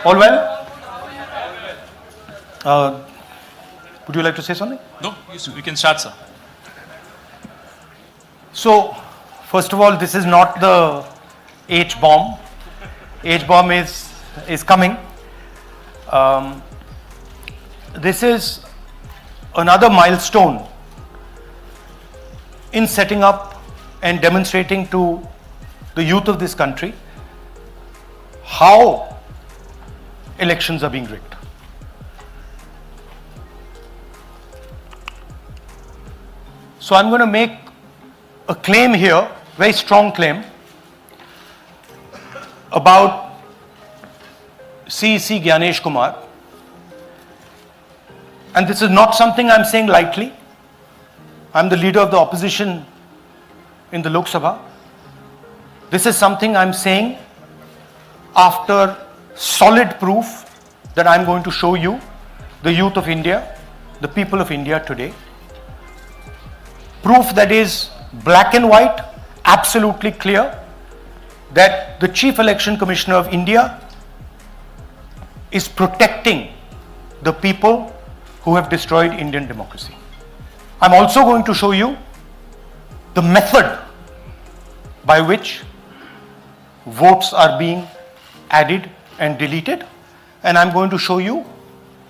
All well? Would you like to say something? No, we can start, sir. So, first of all, this is not the H-bomb. H-bomb is coming. This is another milestone in setting up and demonstrating to the youth of this country how elections are being rigged. So I'm going to make a claim here, very strong claim, about CEC Gyanesh Kumar. And this is not something I'm saying lightly. I'm the leader of the opposition in the Lok Sabha. This is something I'm saying after solid proof that I'm going to show you, the youth of India, the people of India today. Proof that is black and white, absolutely clear, that the Chief Election Commissioner of India is protecting the people who have destroyed Indian democracy. I'm also going to show you the method by which votes are being added and deleted, and I'm going to show you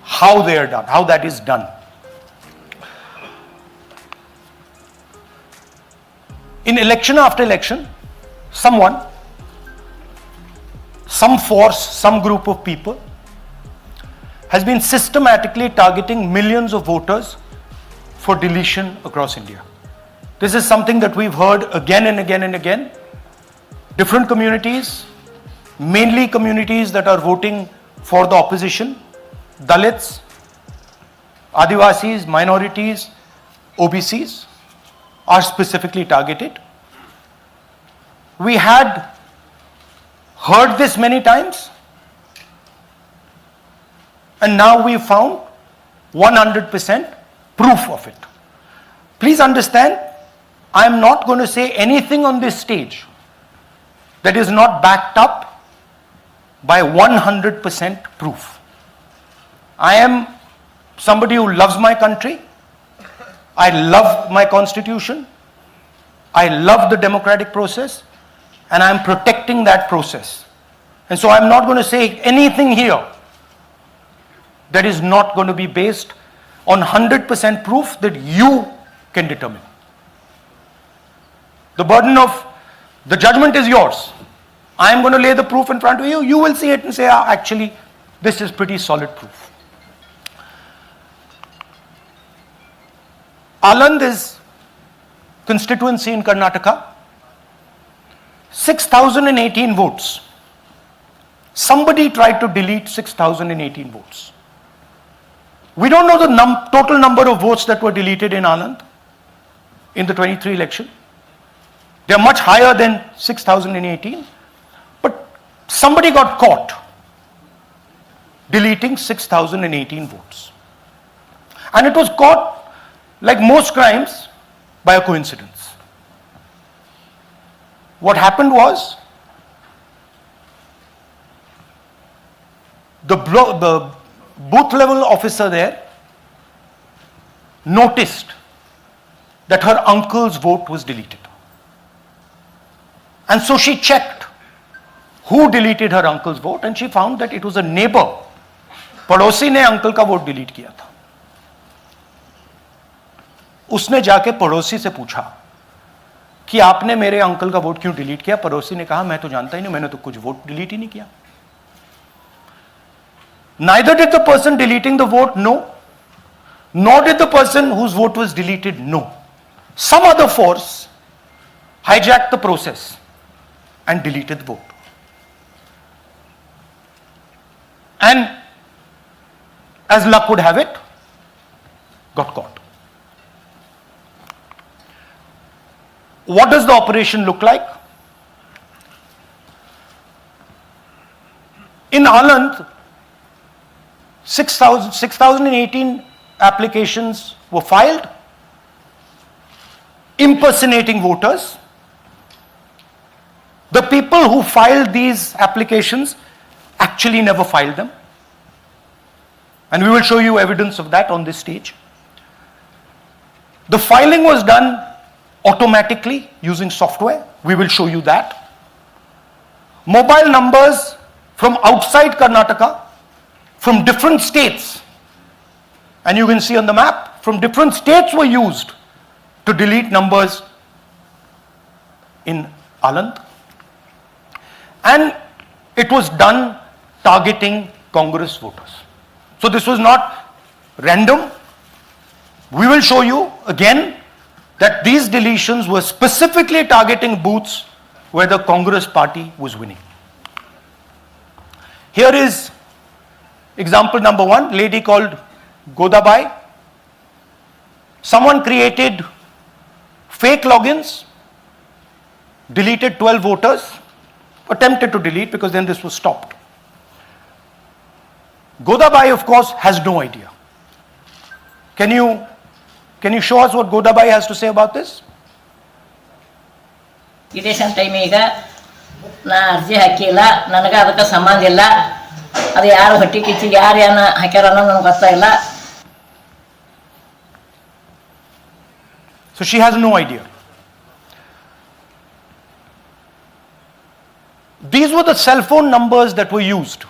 how they are done, how that is done. In election after election, someone, some force, some group of people has been systematically targeting millions of voters for deletion across India. This is something that we've heard again and again and again. Different communities, mainly communities that are voting for the opposition, Dalits, Adivasis, minorities, OBCs, are specifically targeted. We had heard this many times, and now we found 100% proof of it. Please understand, I am not going to say anything on this stage that is not backed up by 100% proof. I am somebody who loves my country. I love my constitution. I love the democratic process, and I am protecting that process. And so I'm not going to say anything here that is not going to be based on 100% proof that you can determine. The burden of the judgment is yours. I am going to lay the proof in front of you. You will see it and say, actually, this is pretty solid proof. Aland is constituency in Karnataka. 6,018 votes. Somebody tried to delete 6,018 votes. We don't know the total number of votes that were deleted in Aland in the 23 election. They are much higher than 6,018. But somebody got caught deleting 6,018 votes. And it was caught, like most crimes, by a coincidence. What happened was, the booth level officer there noticed that her uncle's vote was deleted. And so she checked who deleted her uncle's vote, and she found that it was a neighbor. पड़ोसी ने uncle का vote delete किया था. उसने जाके पड़ोसी से पूछा कि आपने मेरे अंकल का वोट क्यों डिलीट किया. पड़ोसी ने कहा, मैं तो जानता ही नहीं, मैंने तो कुछ वोट डिलीट ही नहीं किया. Neither did the person deleting the vote know, nor did the person whose vote was deleted know. Some other force hijacked the process and deleted the vote. And as luck would have it, got caught. What does the operation look like? In Aland, 6,018 applications were filed, impersonating voters. The people who filed these applications actually never filed them. And we will show you evidence of that on this stage. The filing was done automatically using software. We will show you that. Mobile numbers from outside Karnataka, from different states, and you can see on the map, from different states were used to delete numbers in Aland. And it was done targeting Congress voters. So this was not random. We will show you again that these deletions were specifically targeting booths where the Congress party was winning. Here is example number 1, lady called Godabai. Someone created fake logins, deleted 12 voters, attempted to delete because then this was stopped. Godabai, of course, has no idea. Can you show us what Godabai has to say about this? Election time ಈಗ ನಾ ಅರ್ಜಿ ಹಾಕಿಲ್ಲ, ನನಗೆ ಅದಕ್ಕೆ ಸಂಬಂಧ ಇಲ್ಲ, ಅದು ಯಾರು ಹೊಟ್ಟಿ ಕಿಚ್ಚಿ ಯಾರು ಏನ ಹಾಕ್ಯಾರ ಅನ್ನೋದು ನನಗೆ ಗೊತ್ತಾಗಿಲ್ಲ. So she has no idea. These were the cell phone numbers that were used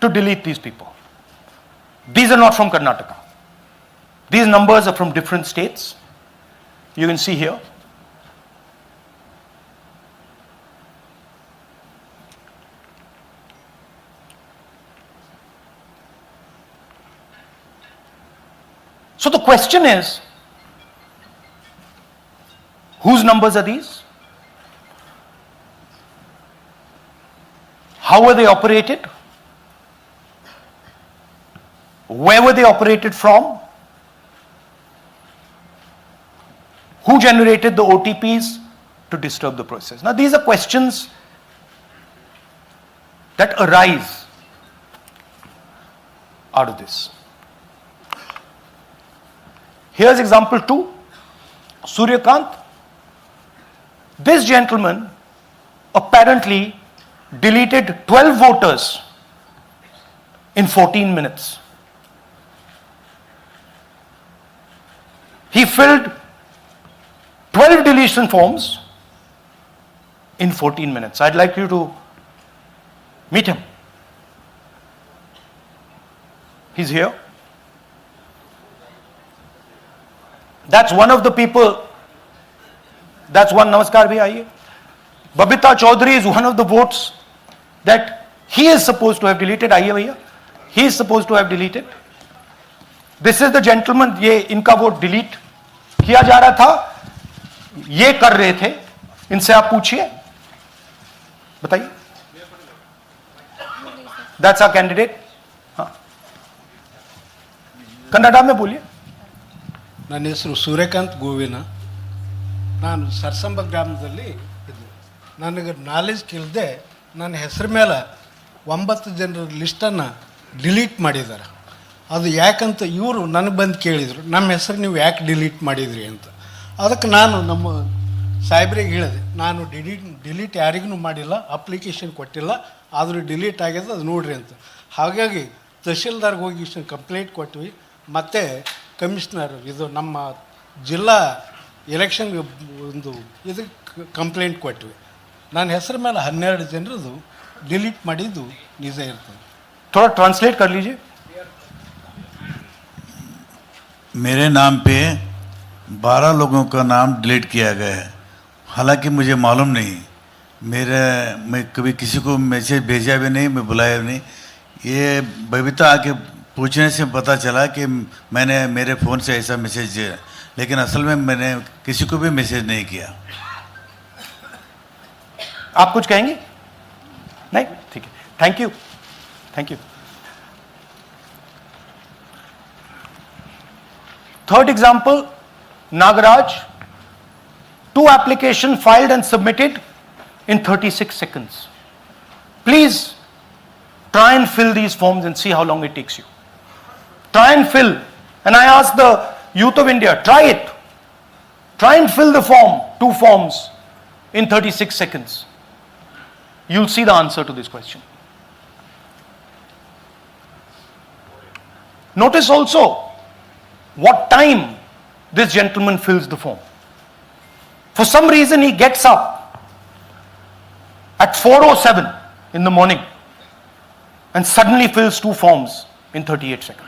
to delete these people. These are not from Karnataka. These numbers are from different states. You can see here. So the question is, whose numbers are these? How were they operated? Where were they operated from? Who generated the OTPs to disturb the process? Now these are questions that arise out of this. Here's example 2, Suryakant. This gentleman apparently deleted 12 voters in 14 minutes. He filled 12 deletion forms in 14 minutes. I'd like you to meet him. He's here. That's one of the people. That's one. Namaskar bhi aiye. Babita Chaudhary is one of the votes that he is supposed to have deleted. Aiye bhaiya. He is supposed to have deleted. This is the gentleman. ये इनका vote delete किया जा रहा था, ये कर रहे थे. इनसे आप पूछिए, बताइए. That's our candidate. हाँ, कन्नड़ा में बोलिए. ನನ್ನ ಹೆಸರು ಸೂರ್ಯಕಾಂತ್ ಗೋವಿನ. ನಾನು ಸರ್ಸಂಬ ಗ್ರಾಮದಲ್ಲಿ ಇದ್ದೆ. ನನಗೆ ನಾಲೆಜ್ ಕೇಳಿದೆ, ನನ್ನ ಹೆಸರು ಮೇಲೆ 9 ಜನರ ಲಿಸ್ಟನ್ನು ಡಿಲೀಟ್ ಮಾಡಿದ್ದಾರೆ. ಅದು ಯಾಕಂತ ಇವರು ನನಗೆ ಬಂದು ಕೇಳಿದರು, ನಮ್ಮ ಹೆಸರು ನೀವು ಯಾಕೆ ಡಿಲೀಟ್ ಮಾಡಿದ್ರಿ ಅಂತ. ಅದಕ್ಕೆ ನಾನು ನಮ್ಮ ಸಾಹೇಬ್ರಿಗೆ ಹೇಳಿದೆ, ನಾನು ಡಿಲೀಟ್ ಯಾರಿಗೂ ಮಾಡಿಲ್ಲ, ಅಪ್ಲಿಕೇಶನ್ ಕೊಟ್ಟಿಲ್ಲ, ಆದರೂ ಡಿಲೀಟ್ ಆಗ್ಯದ, ಅದು ನೋಡ್ರಿ ಅಂತ. ಹಾಗಾಗಿ ತಹಶೀಲ್ದಾರ್ಗೆ ಹೋಗಿ ಇಷ್ಟು ಕಂಪ್ಲೇಂಟ್ ಕೊಟ್ವಿ. ಮತ್ತು ಕಮಿಷ್ನರ್ ಇದು ನಮ್ಮ ಜಿಲ್ಲಾ ಎಲೆಕ್ಷನ್ಗೆ ಒಂದು ಇದಕ್ಕೆ ಕಂಪ್ಲೇಂಟ್ ಕೊಟ್ವಿ. ನನ್ನ ಹೆಸರು ಮೇಲೆ 12 ಜನರದು ಡಿಲೀಟ್ ಮಾಡಿದ್ದು ನಿಜ ಇರ್ತದೆ. थोड़ा ट्रांसलेट कर लीजिए. मेरे नाम पे 12 लोगों का नाम डिलीट किया गया है. हालांकि मुझे मालूम नहीं, मैं कभी किसी को मैसेज भेजा भी नहीं, मैं बुलाया भी नहीं. ये बबीता आके पूछने से पता चला कि मैंने मेरे फ़ोन से ऐसा मैसेज दिया, लेकिन असल में मैंने किसी को भी मैसेज नहीं किया. आप कुछ कहेंगे? नहीं, ठीक है. Thank you. Thank you. Third example, Nagaraj. 2 applications filed and submitted in 36 seconds. Please try and fill these forms and see how long it takes you. Try and fill. And I ask the youth of India, try it. Try and fill the form, 2 forms in 36 seconds. you'll see the answer to this question. Notice also what time this gentleman fills the form. For some reason he gets up at 4:07 in the morning and suddenly fills 2 forms in 38 seconds.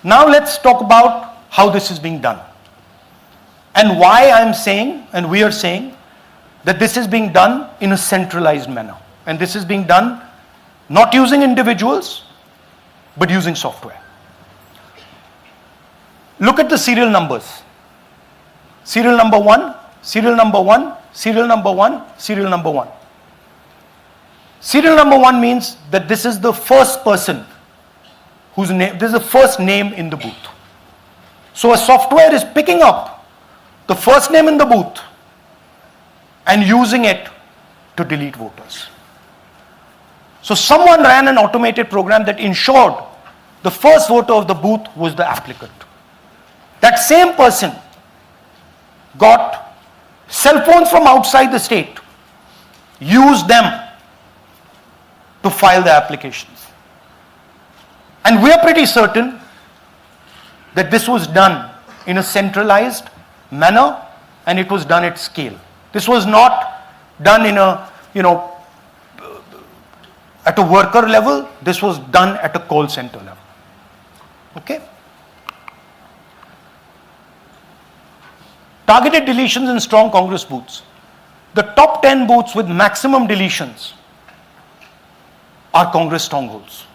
Now let's talk about how this is being done and why I'm saying and we are saying that this is being done in a centralized manner, and this is being done not using individuals but using software. Look at the serial numbers. Serial number 1, serial number 1, serial number 1, serial number 1. Serial number 1 means that this is the first person whose name, this is the first name in the booth. So a software is picking up the first name in the booth and using it to delete voters. So someone ran an automated program that ensured the first voter of the booth was the applicant. That same person got cell phones from outside the state, used them to file the applications. And we are pretty certain that this was done in a centralized manner and it was done at scale. This was not done in a, at a worker level. This was done at a call center level. Okay? Targeted deletions in strong Congress booths. The top 10 booths with maximum deletions are Congress strongholds.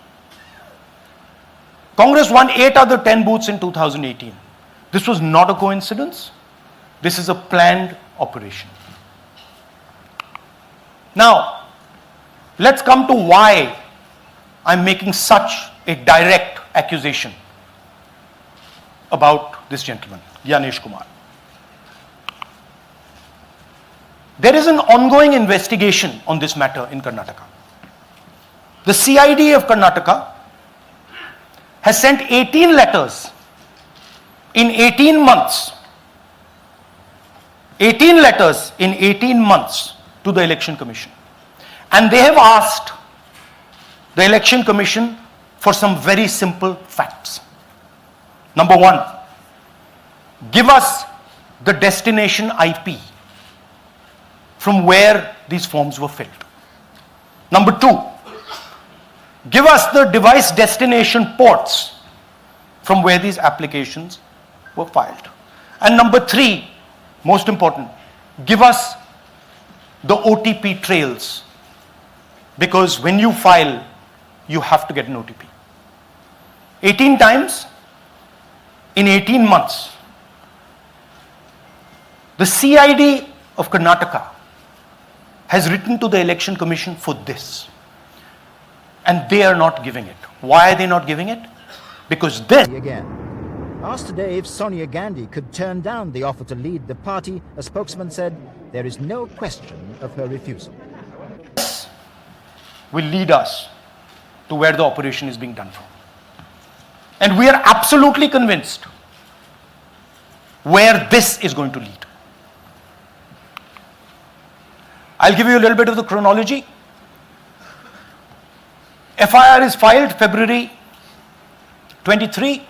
Congress won 8 other 10 booths in 2018. This was not a coincidence. This is a planned operation. Now, let's come to why I'm making such a direct accusation about this gentleman, Gyanesh Kumar. There is an ongoing investigation on this matter in Karnataka. The CID of Karnataka has sent 18 letters in 18 months. 18 letters in 18 months to the Election Commission. And they have asked the Election Commission for some very simple facts. Number 1, give us the destination IP from where these forms were filled. Number 2, give us the device destination ports from where these applications were filed. And number 3, most important, give us the OTP trails, because when you file, you have to get an OTP. 18 times in 18 months. The CID of Karnataka has written to the Election Commission for this. And they are not giving it. Why are they not giving it? Because this... Again. Asked today if Sonia Gandhi could turn down the offer to lead the party, a spokesman said there is no question of her refusal. will lead us to where the operation is being done from. And we are absolutely convinced where this is going to lead. I'll give you a little bit of the chronology. FIR is filed February 23.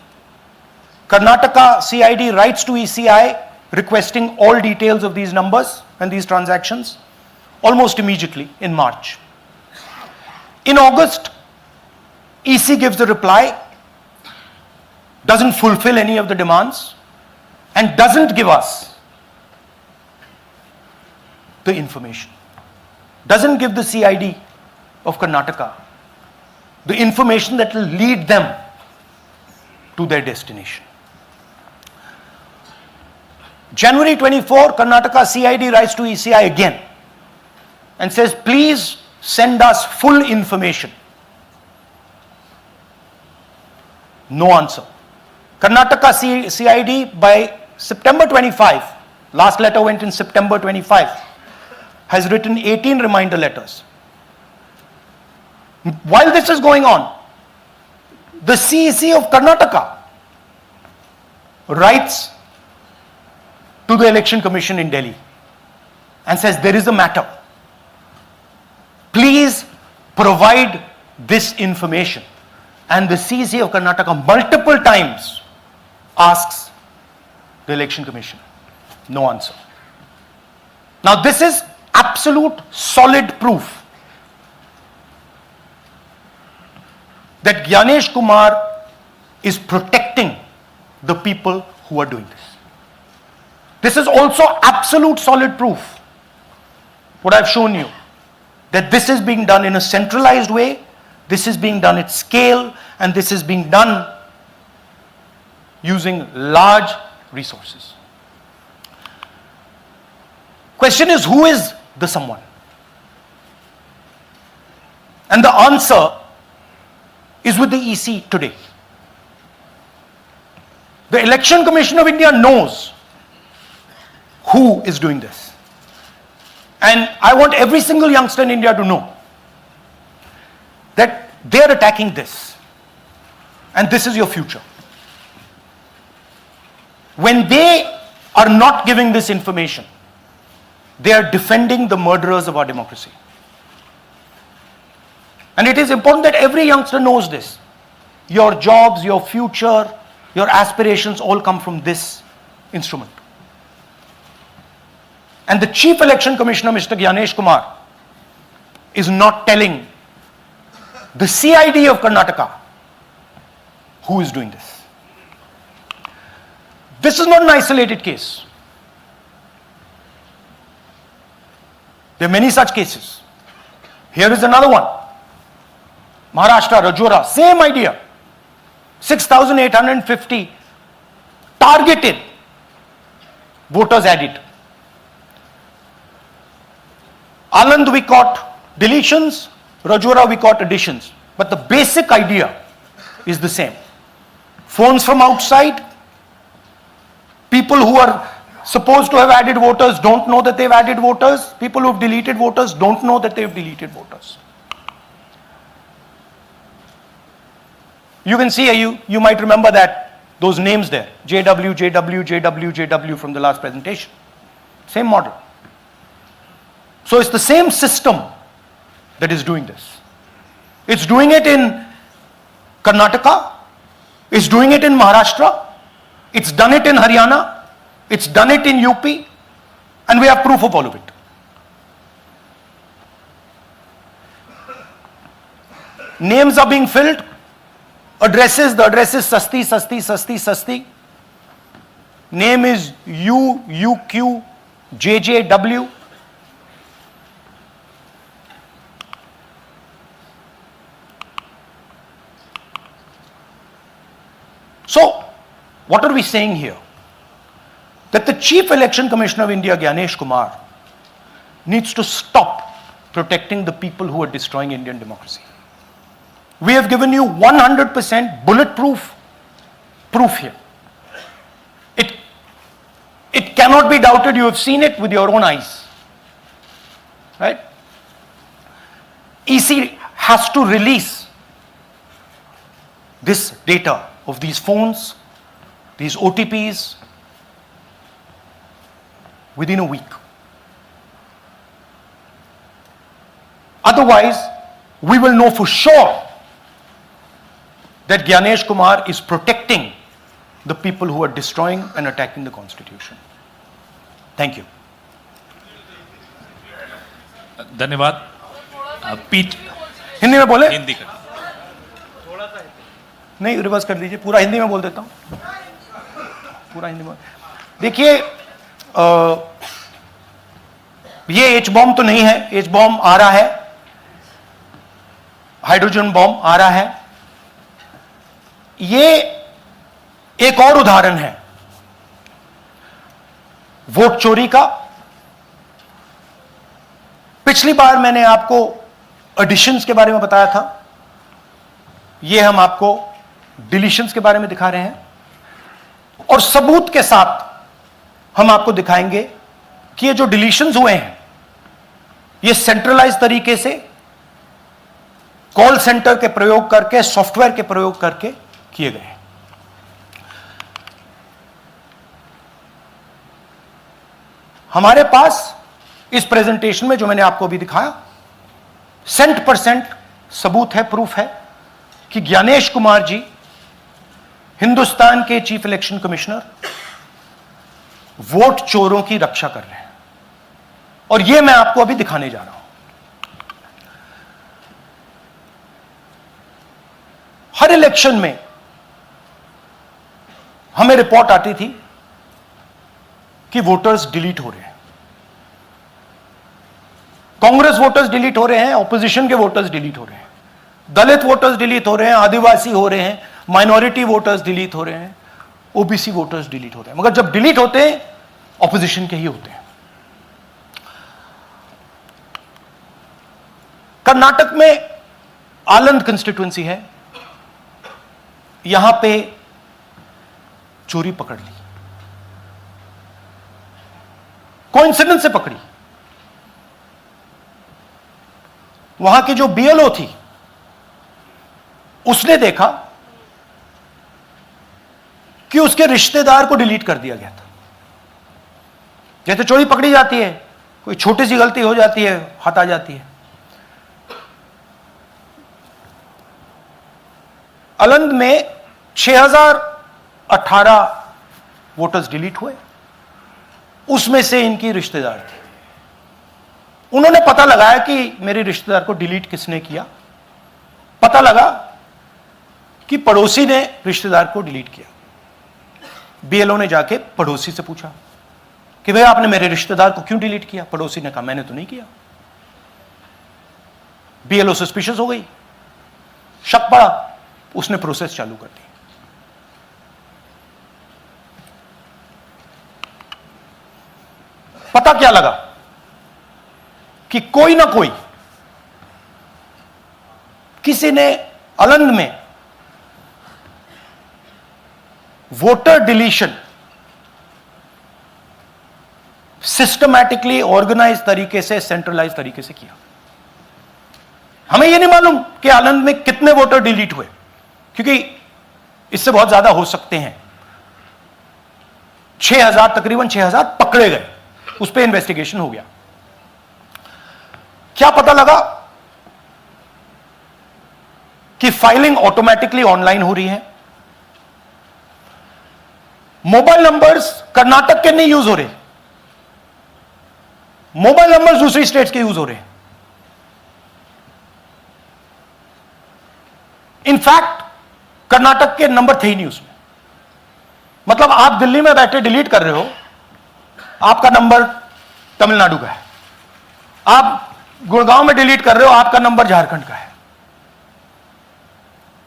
Karnataka CID writes to ECI requesting all details of these numbers and these transactions almost immediately in March. In August, EC gives a reply, doesn't fulfill any of the demands, and doesn't give us the information. Doesn't give the CID of Karnataka the information that will lead them to their destination. January 24, Karnataka CID writes to ECI again and says, please send us full information. No answer. Karnataka CID by September 25, last letter went in September 25, has written 18 reminder letters. While this is going on, the CEC of Karnataka writes to the Election Commission in Delhi and says there is a matter. Please provide this information. And the CEC of Karnataka multiple times asks the Election Commission. No answer. Now this is absolute solid proof that Gyanesh Kumar is protecting the people who are doing this. This is also absolute solid proof, what I've shown you, that this is being done in a centralized way, this is being done at scale, and this is being done using large resources. Question is, who is the someone? And the answer is with the EC today. The Election Commission of India knows who is doing this. And I want every single youngster in India to know that they are attacking this. And this is your future. When they are not giving this information, they are defending the murderers of our democracy. And it is important that every youngster knows this. Your jobs, your future, your aspirations all come from this instrument. And the Chief Election Commissioner, Mr. Gyanesh Kumar, is not telling the CID of Karnataka who is doing this. This is not an isolated case. There are many such cases. Here is another one. Maharashtra, Rajora, same idea. 6,850 targeted voters added. Anand we caught deletions, Rajora we caught additions. But the basic idea is the same. Phones from outside, people who are supposed to have added voters don't know that they've added voters, people who have deleted voters don't know that they've deleted voters. You can see, you might remember that, those names there, JW, JW, JW, JW from the last presentation. Same model. So it's the same system that is doing this. It's doing it in Karnataka, it's doing it in Maharashtra, it's done it in Haryana, it's done it in UP, and we have proof of all of it. Names are being filled. Addresses, the address is Sasti, Sasti, Sasti, Sasti. Name is UQ, JJW. So, what are we saying here? That the Chief Election Commissioner of India, Gyanesh Kumar, needs to stop protecting the people who are destroying Indian democracy. We have given you 100% bulletproof proof here. It cannot be doubted. You have seen it with your own eyes. Right? EC has to release this data of these phones, these OTPs, within a week. Otherwise, we will know for sure that Gyanesh Kumar is protecting the people who are destroying and attacking the constitution. Thank you. धन्यवाद पीठ हिंदी में बोले? हिंदी का नहीं, reverse कर दीजिए, पूरा हिंदी में बोल देता हूं, पूरा हिंदी में। देखिए, ये एच बॉम्ब तो नहीं है, एच बॉम्ब आ रहा है, हाइड्रोजन बॉम्ब आ रहा है। ये एक और उदाहरण है वोट चोरी का। पिछली बार मैंने आपको एडिशंस के बारे में बताया था, ये हम आपको डिलीशंस के बारे में दिखा रहे हैं, और सबूत के साथ हम आपको दिखाएंगे कि ये जो डिलीशंस हुए हैं ये सेंट्रलाइज तरीके से कॉल सेंटर के प्रयोग करके, सॉफ्टवेयर के प्रयोग करके किए गए। हमारे पास इस प्रेजेंटेशन में जो मैंने आपको अभी दिखाया 100% सबूत है, प्रूफ है कि ज्ञानेश कुमार जी हिंदुस्तान के चीफ इलेक्शन कमिश्नर वोट चोरों की रक्षा कर रहे हैं, और यह मैं आपको अभी दिखाने जा रहा हूं। हर इलेक्शन में हमें रिपोर्ट आती थी कि वोटर्स डिलीट हो रहे हैं, कांग्रेस वोटर्स डिलीट हो रहे हैं, ऑपोजिशन के वोटर्स डिलीट हो रहे हैं, दलित वोटर्स डिलीट हो रहे हैं, आदिवासी हो रहे हैं, माइनॉरिटी वोटर्स डिलीट हो रहे हैं, ओबीसी वोटर्स डिलीट हो रहे हैं। मगर जब डिलीट होते हैं ऑपोजिशन के ही होते हैं। कर्नाटक में आलंद कंस्टिट्यूएंसी है, यहां पे चोरी पकड़ ली, कोइंसिडेंस से पकड़ी। वहां की जो बीएलओ थी उसने देखा कि उसके रिश्तेदार को डिलीट कर दिया गया था। जैसे चोरी पकड़ी जाती है, कोई छोटी सी गलती हो जाती है, हाथ आ जाती है। अलंद में 6018 वोटर्स डिलीट हुए, उसमें से इनकी रिश्तेदार थे। उन्होंने पता लगाया कि मेरे रिश्तेदार को डिलीट किसने किया। पता लगा कि पड़ोसी ने रिश्तेदार को डिलीट किया। बीएलओ ने जाके पड़ोसी से पूछा कि भाई आपने मेरे रिश्तेदार को क्यों डिलीट किया। पड़ोसी ने कहा मैंने तो नहीं किया। बीएलओ सस्पिशियस हो गई, शक पड़ा, उसने प्रोसेस चालू कर दी। पता क्या लगा कि कोई ना कोई, किसी ने अलंद में वोटर डिलीशन सिस्टमैटिकली ऑर्गेनाइज तरीके से, सेंट्रलाइज तरीके से किया। हमें यह नहीं मालूम कि आलंद में कितने वोटर डिलीट हुए, क्योंकि इससे बहुत ज्यादा हो सकते हैं। 6000, तकरीबन 6000 पकड़े गए, उस पर इन्वेस्टिगेशन हो गया। क्या पता लगा कि फाइलिंग ऑटोमेटिकली ऑनलाइन हो रही है। मोबाइल नंबर्स कर्नाटक के नहीं यूज हो रहे, मोबाइल नंबर्स दूसरी स्टेट्स के यूज हो रहे हैं। इनफैक्ट कर्नाटक के नंबर थे ही नहीं उसमें। मतलब आप दिल्ली में बैठे डिलीट कर रहे हो, आपका नंबर तमिलनाडु का है। आप गुड़गांव में डिलीट कर रहे हो, आपका नंबर झारखंड का है।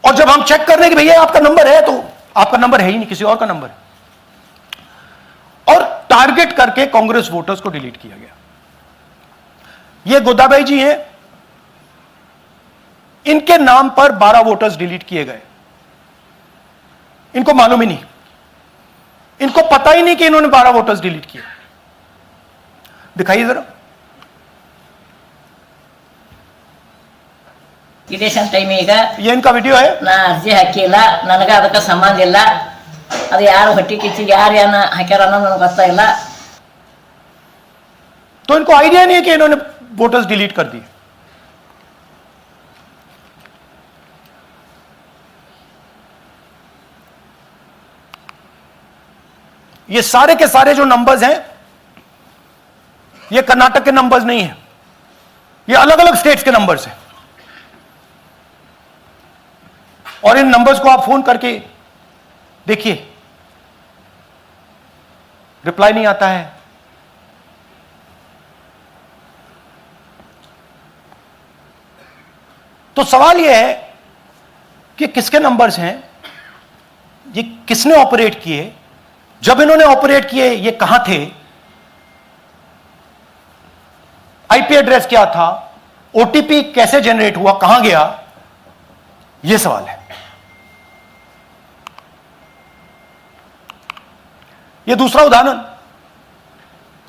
और जब हम चेक कर रहे हैं कि भैया आपका नंबर है, तो आपका नंबर है ही नहीं, किसी और का नंबर है। और टारगेट करके कांग्रेस वोटर्स को डिलीट किया गया। ये गोदाबाई जी हैं, इनके नाम पर 12 वोटर्स डिलीट किए गए। इनको मालूम ही नहीं, इनको पता ही नहीं कि इन्होंने 12 वोटर्स डिलीट किए। दिखाइए जरा। ಇಲೆಕ್ಷನ್ ಟೈಮ್ ಈಗ ये इनका वीडियो है। ನಾ ಅರ್ಜಿ ಹಾಕಿಲ್ಲ, ನನಗೆ ಅದಕ್ಕೆ ಸಂಬಂಧ ಇಲ್ಲ। ಅದು ಯಾರು ಹೊಟ್ಟಿ ಕಿಚ್ಚಿ ಯಾರು ಏನ ಹಾಕ್ಯಾರ ಅನ್ನೋದು ನನಗೆ ಗೊತ್ತಾಗಿಲ್ಲ। तो इनको आइडिया नहीं है कि इन्होंने वोटर्स डिलीट कर दिए। ये सारे के सारे जो नंबर्स हैं, ये कर्नाटक के नंबर्स नहीं है, ये अलग अलग स्टेट्स के नंबर्स हैं। और इन नंबर्स को आप फोन करके देखिए, रिप्लाई नहीं आता है। तो सवाल यह है कि किसके नंबर्स हैं, ये किसने ऑपरेट किए, जब इन्होंने ऑपरेट किए ये कहां थे, आईपी एड्रेस क्या था, ओटीपी कैसे जनरेट हुआ, कहां गया, यह सवाल है। यह दूसरा उदाहरण,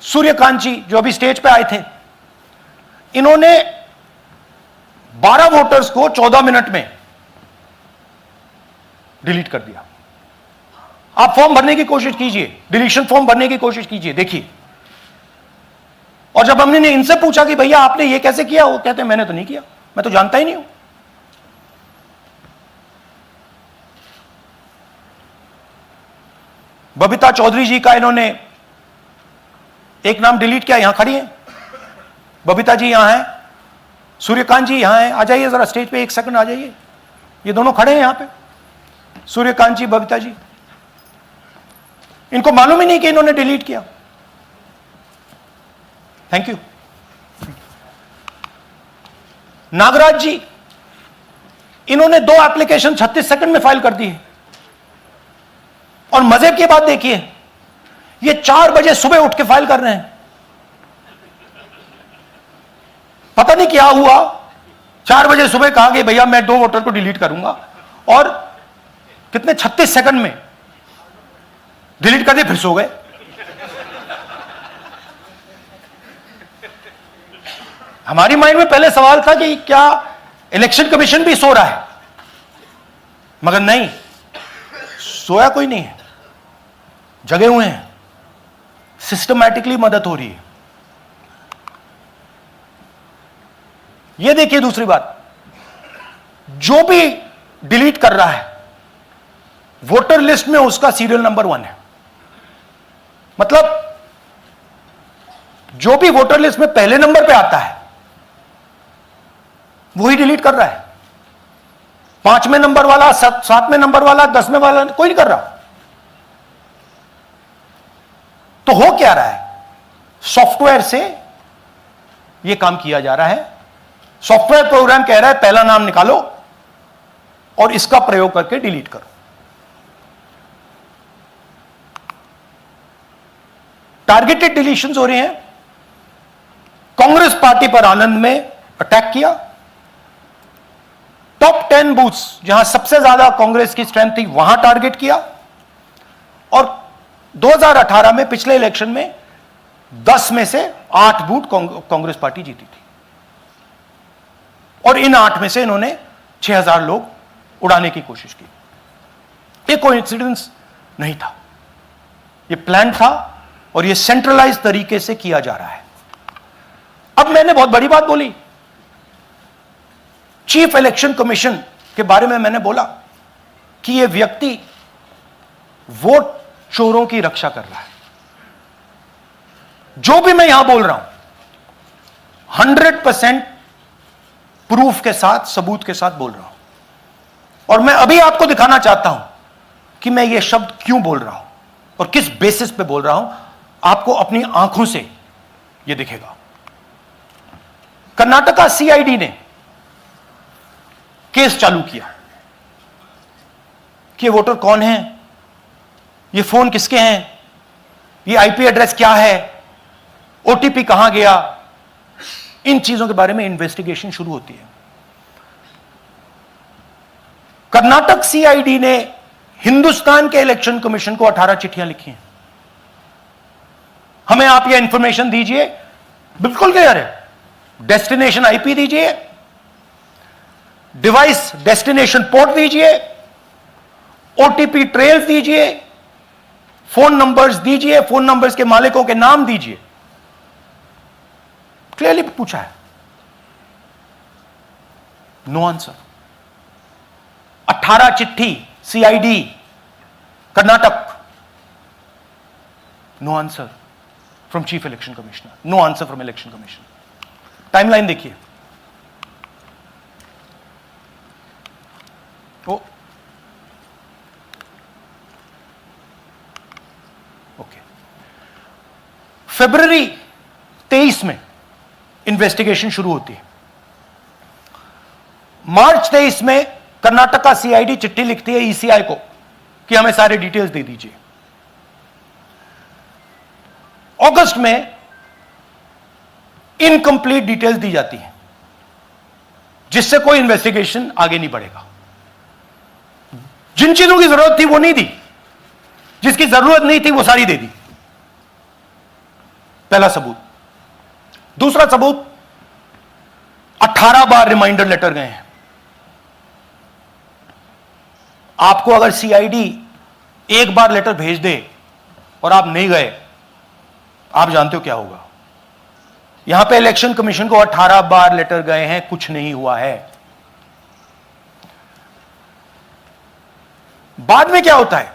सूर्यकांत जी जो अभी स्टेज पे आए थे, इन्होंने 12 वोटर्स को 14 मिनट में डिलीट कर दिया। आप फॉर्म भरने की कोशिश कीजिए, डिलीशन फॉर्म भरने की कोशिश कीजिए, देखिए। और जब हमने इनसे पूछा कि भैया आपने ये कैसे किया, वो कहते हैं मैंने तो नहीं किया, मैं तो जानता ही नहीं हूं। बबीता चौधरी जी का इन्होंने एक नाम डिलीट किया, यहां खड़ी हैं बबीता जी, यहां हैं, सूर्यकांत जी यहां हैं, आ जाइए जरा स्टेज पे, एक सेकंड आ जाइए, ये दोनों खड़े हैं यहां पे, सूर्यकांत जी, बबीता जी। इनको मालूम ही नहीं कि इन्होंने डिलीट किया। Thank you. नागराज जी, इन्होंने 2 एप्लीकेशन 36 सेकंड में फाइल कर दी है। और मजे की बात देखिए, ये 4 बजे सुबह उठ के फाइल कर रहे हैं। पता नहीं क्या हुआ, 4 बजे सुबह कहा कि भैया मैं 2 वोटर को डिलीट करूंगा, और कितने 36 सेकंड में डिलीट कर दिए, फिर सो गए। हमारी माइंड में पहले सवाल था कि क्या इलेक्शन कमीशन भी सो रहा है, मगर नहीं, सोया कोई नहीं है, जगे हुए हैं, सिस्टमैटिकली मदद हो रही है। यह देखिए दूसरी बात, जो भी डिलीट कर रहा है वोटर लिस्ट में उसका सीरियल नंबर 1 है। मतलब जो भी वोटर लिस्ट में पहले नंबर पे आता है वही डिलीट कर रहा है। 5वें नंबर वाला, 7वें नंबर वाला, 10वें वाला कोई नहीं कर रहा। तो हो क्या रहा है, सॉफ्टवेयर से यह काम किया जा रहा है। सॉफ्टवेयर प्रोग्राम कह रहा है पहला नाम निकालो और इसका प्रयोग करके डिलीट करो। टारगेटेड डिलीशंस हो रहे हैं। कांग्रेस पार्टी पर आनंद में अटैक किया। टॉप 10 बूथ्स जहां सबसे ज्यादा कांग्रेस की स्ट्रेंथ थी वहां टारगेट किया। और 2018 में पिछले इलेक्शन में 10 में से 8 बूथ कांग्रेस पार्टी जीती थी, और इन 8 में से इन्होंने 6000 लोग उड़ाने की कोशिश की। ये कोइंसिडेंस नहीं था, ये प्लान था, और ये सेंट्रलाइज तरीके से किया जा रहा है। अब मैंने बहुत बड़ी बात बोली, चीफ इलेक्शन कमीशन के बारे में मैंने बोला कि यह व्यक्ति वोट चोरों की रक्षा कर रहा है। जो भी मैं यहां बोल रहा हूं 100% प्रूफ के साथ, सबूत के साथ बोल रहा हूं। और मैं अभी आपको दिखाना चाहता हूं कि मैं ये शब्द क्यों बोल रहा हूं और किस बेसिस पे बोल रहा हूं। आपको अपनी आंखों से यह दिखेगा। कर्नाटका सीआईडी ने केस चालू किया कि वोटर कौन है, ये फोन किसके हैं, ये आईपी एड्रेस क्या है, ओटीपी कहां गया, इन चीजों के बारे में इन्वेस्टिगेशन शुरू होती है। कर्नाटक सीआईडी ने हिंदुस्तान के इलेक्शन कमीशन को 18 चिट्ठियां लिखी हैं। हमें आप ये इंफॉर्मेशन दीजिए, बिल्कुल क्लियर है, डेस्टिनेशन आईपी दीजिए, डिवाइस डेस्टिनेशन पोर्ट दीजिए, ओटीपी ट्रेल्स दीजिए, फोन नंबर्स दीजिए, फोन नंबर्स के मालिकों के नाम दीजिए। क्लियरली पूछा है, नो आंसर। 18 चिट्ठी CID Karnataka, no answer from chief election commissioner, no answer from election commission. Timeline देखिए, ओके, फरवरी 23 में इन्वेस्टिगेशन शुरू होती है। मार्च 23 में कर्नाटका सीआईडी चिट्ठी लिखती है ईसीआई को कि हमें सारे डिटेल्स दे दीजिए। अगस्त में इनकंप्लीट डिटेल्स दी जाती हैं, जिससे कोई इन्वेस्टिगेशन आगे नहीं बढ़ेगा। जिन चीजों की जरूरत थी वो नहीं दी, जिसकी जरूरत नहीं थी वो सारी दे दी। पहला सबूत। दूसरा सबूत, 18 बार रिमाइंडर लेटर गए हैं। आपको अगर सीआईडी एक बार लेटर भेज दे और आप नहीं गए, आप जानते हो क्या होगा। यहां पे इलेक्शन कमीशन को 18 बार लेटर गए हैं, कुछ नहीं हुआ है। बाद में क्या होता है,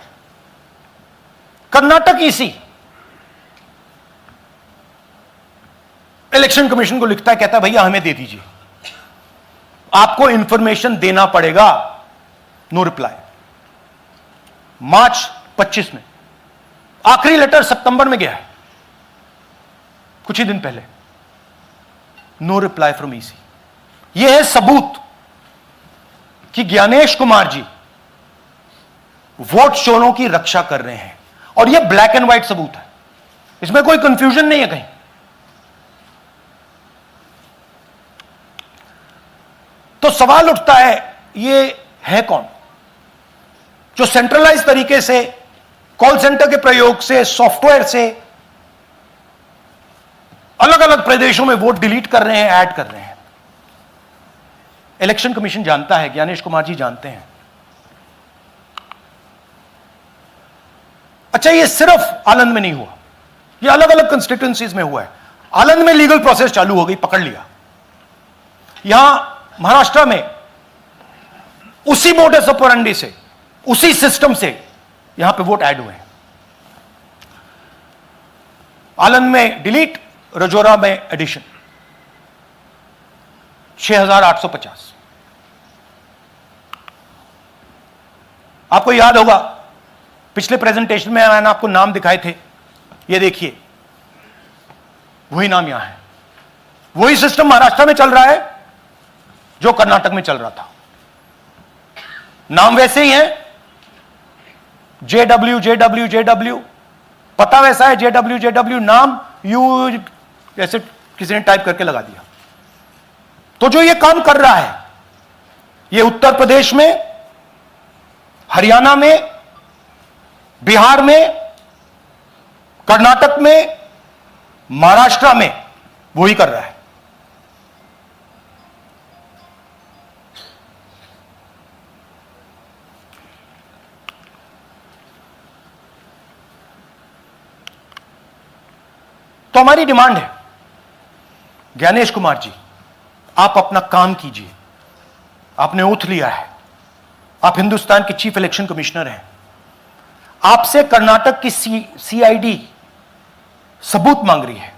कर्नाटक ईसी इलेक्शन कमीशन को लिखता है, कहता है भैया हमें दे दीजिए, आपको इंफॉर्मेशन देना पड़ेगा। No reply. मार्च 25 में आखिरी लेटर सितंबर में गया है, कुछ ही दिन पहले। No reply from EC. यह है सबूत कि ज्ञानेश कुमार जी वोट चोरों की रक्षा कर रहे हैं, और यह ब्लैक एंड व्हाइट सबूत है, इसमें कोई कंफ्यूजन नहीं है कहीं। तो सवाल उठता है, ये है कौन जो सेंट्रलाइज तरीके से कॉल सेंटर के प्रयोग से, सॉफ्टवेयर से अलग अलग प्रदेशों में वोट डिलीट कर रहे हैं, ऐड कर रहे हैं। इलेक्शन कमीशन जानता है, ज्ञानेश कुमार जी जानते हैं। अच्छा, ये सिर्फ आनंद में नहीं हुआ, ये अलग अलग कंस्टिट्यूएंसीज में हुआ है। आनंद में लीगल प्रोसेस चालू हो गई, पकड़ लिया। यहां महाराष्ट्र में उसी मोडस ऑपरेंडी से, उसी सिस्टम से यहां पे वोट ऐड हुए हैं। आनंद में डिलीट, रजौरा में एडिशन, 6850। आपको याद होगा पिछले प्रेजेंटेशन में मैंने आपको नाम दिखाए थे, ये देखिए वही नाम यहां है। वही सिस्टम महाराष्ट्र में चल रहा है जो कर्नाटक में चल रहा था। नाम वैसे ही है, JW, पता वैसा है, JW, नाम यू जैसे किसी ने टाइप करके लगा दिया। तो जो ये काम कर रहा है, ये उत्तर प्रदेश में, हरियाणा में, बिहार में, कर्नाटक में, महाराष्ट्र में वही कर रहा है। तो हमारी डिमांड है, ज्ञानेश कुमार जी, आप अपना काम कीजिए। आपने ओथ लिया है, आप हिंदुस्तान के चीफ इलेक्शन कमिश्नर हैं। आपसे कर्नाटक की सीआईडी सबूत मांग रही है।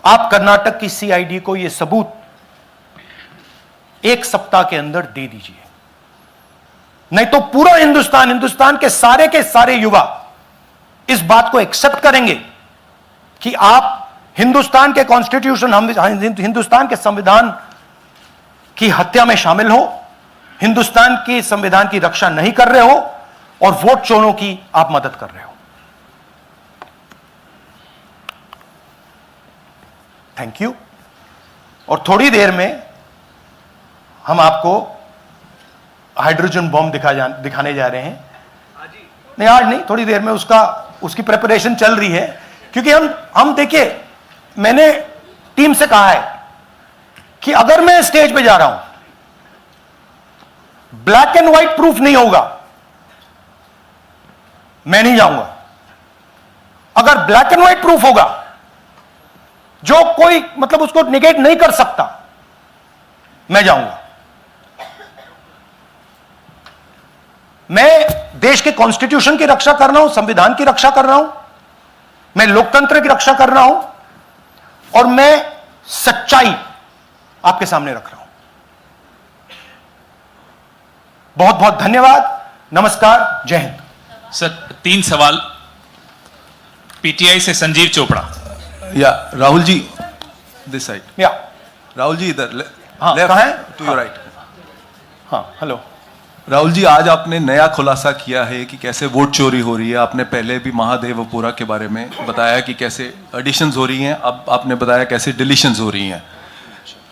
आप कर्नाटक की सीआईडी को यह सबूत 1 सप्ताह के अंदर दे दीजिए, नहीं तो पूरा हिंदुस्तान के सारे युवा इस बात को एक्सेप्ट करेंगे कि आप हिंदुस्तान के कॉन्स्टिट्यूशन, हिंदुस्तान के संविधान की हत्या में शामिल हो, हिंदुस्तान की संविधान की रक्षा नहीं कर रहे हो, और वोट चोरों की आप मदद कर रहे हो। Thank you. और थोड़ी देर में हम आपको हाइड्रोजन बॉम्ब दिखाने जा रहे हैं। नहीं, आज नहीं, थोड़ी देर में उसकी प्रिपरेशन चल रही है। क्योंकि हम देखिए, मैंने टीम से कहा है कि अगर मैं स्टेज पे जा रहा हूं, ब्लैक एंड व्हाइट प्रूफ नहीं होगा, मैं नहीं जाऊंगा। अगर ब्लैक एंड व्हाइट प्रूफ होगा, जो कोई मतलब उसको निगेट नहीं कर सकता, मैं जाऊंगा। मैं देश के कॉन्स्टिट्यूशन की रक्षा कर रहा हूं, संविधान की रक्षा कर रहा हूं, मैं लोकतंत्र की रक्षा कर रहा हूं, और मैं सच्चाई आपके सामने रख रहा हूं। बहुत बहुत धन्यवाद, नमस्कार, जय हिंद। सर 3 सवाल। पीटीआई से संजीव चोपड़ा। या राहुल जी, दिस साइड। या राहुल जी इधर, हाँ, कहाँ है? To your right. हाँ, हेलो। राहुल जी, आज आपने नया खुलासा किया है कि कैसे वोट चोरी हो रही है। आपने पहले भी महादेवपुरा के बारे में बताया कि कैसे एडिशंस हो रही हैं, अब आपने बताया कैसे डिलीशंस हो रही हैं।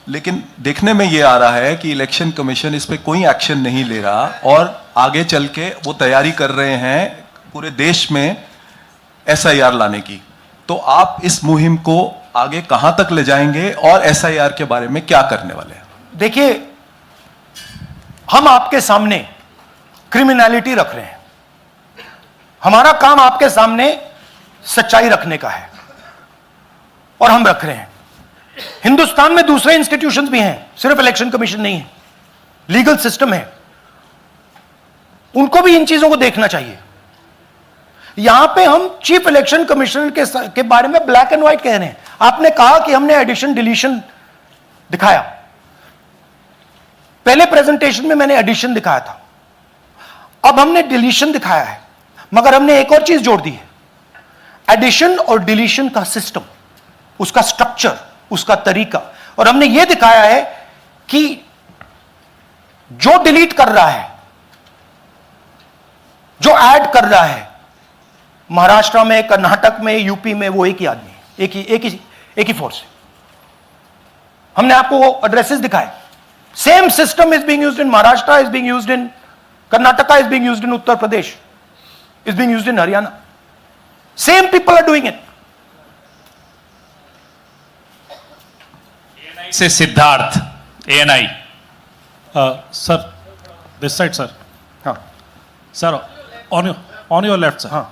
लेकिन देखने में ये आ रहा है कि इलेक्शन कमीशन इस पे कोई एक्शन नहीं ले रहा, और आगे चल के वो तैयारी कर रहे हैं पूरे देश में SIR लाने की। तो आप इस मुहिम को आगे कहां तक ले जाएंगे और एसआईआर के बारे में क्या करने वाले हैं? देखिए, हम आपके सामने क्रिमिनलिटी रख रहे हैं, हमारा काम आपके सामने सच्चाई रखने का है और हम रख रहे हैं। हिंदुस्तान में दूसरे इंस्टीट्यूशंस भी हैं, सिर्फ इलेक्शन कमीशन नहीं है, लीगल सिस्टम है, उनको भी इन चीजों को देखना चाहिए। यहां पे हम चीफ इलेक्शन कमिश्नर के बारे में ब्लैक एंड व्हाइट कह रहे हैं। आपने कहा कि हमने एडिशन डिलीशन दिखाया, पहले प्रेजेंटेशन में मैंने एडिशन दिखाया था, अब हमने डिलीशन दिखाया है, मगर हमने एक और चीज जोड़ दी है, एडिशन और डिलीशन का सिस्टम, उसका स्ट्रक्चर, उसका तरीका। और हमने यह दिखाया है कि जो डिलीट कर रहा है, जो ऐड कर रहा है, महाराष्ट्र में, कर्नाटक में, यूपी में, वो एक ही आदमी है, एक ही फोर्स है। हमने आपको वो एड्रेसेस दिखाए। Same system is being used in Maharashtra, is being used in Karnataka, is being used in Uttar Pradesh, is being used in Haryana. Same people are doing it. Say Siddharth, ANI। Sir, this side, sir. हाँ, Sir, on your left, sir. हाँ,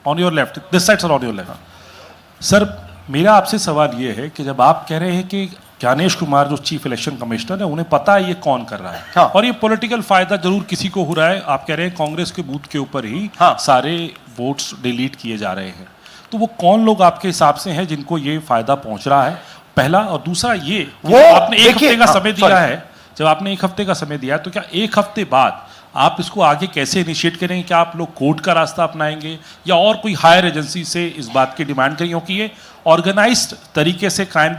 On your left. This side, sir, on your left. Sir, मेरा आपसे सवाल ये है कि जब आप कह रहे हैं कि ज्ञानेश कुमार जो चीफ इलेक्शन कमिश्नर है, उन्हें पता है ये कौन कर रहा है, हाँ। और ये पॉलिटिकल फायदा जरूर किसी को हो रहा है। आप कह रहे हैं कांग्रेस के बूथ के ऊपर ही हाँ। सारे वोट्स डिलीट किए जा रहे हैं, तो वो कौन लोग आपके हिसाब से हैं जिनको ये फायदा पहुंच रहा है, पहला। और दूसरा ये कि वो जब आपने एक देखिए, हफ्ते का हाँ, समय दिया sorry। है, जब आपने एक हफ्ते का समय दिया है, तो क्या एक हफ्ते बाद आप इसको आगे कैसे इनिशिएट करेंगे? क्या आप लोग कोर्ट का रास्ता अपनाएंगे या और कोई हायर एजेंसी से इस बात की डिमांड करेंगे? क्योंकि ये ऑर्गेनाइज्ड तरीके से क्राइम